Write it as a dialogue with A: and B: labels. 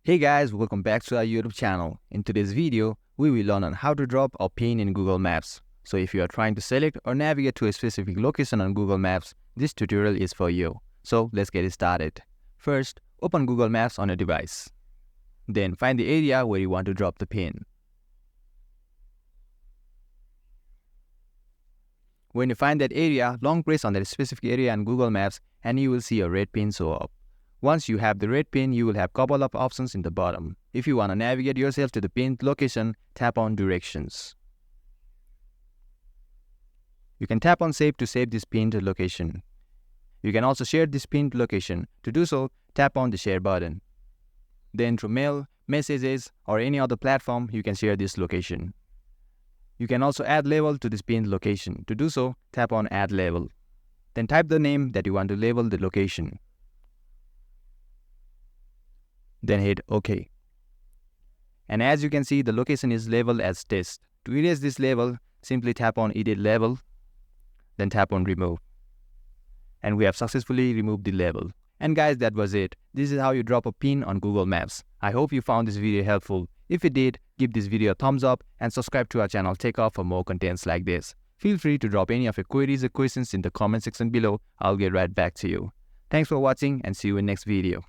A: Hey guys, welcome back to our YouTube channel. In today's video, we will learn on how to drop a pin in Google Maps. So if you are trying to select or navigate to a specific location on Google Maps, this tutorial is for you. So let's get it started. First, open Google Maps on a device. Then find the area where you want to drop the pin. When you find that area, long press on that specific area on Google Maps and you will see a red pin show up. Once you have the red pin, you will have a couple of options in the bottom. If you want to navigate yourself to the pinned location, tap on Directions. You can tap on Save to save this pinned location. You can also share this pinned location. To do so, tap on the Share button. Then through mail, messages, or any other platform, you can share this location. You can also add label to this pinned location. To do so, tap on Add Label. Then type the name that you want to label the location. Then hit OK. And as you can see, the location is labeled as test. To erase this label, simply tap on Edit Label, then tap on Remove. And we have successfully removed the label. And guys, that was it. This is how you drop a pin on Google Maps. I hope you found this video helpful. If you did, give this video a thumbs up and subscribe to our channel TechUp for more contents like this. Feel free to drop any of your queries or questions in the comment section below. I'll get right back to you. Thanks for watching and see you in next video.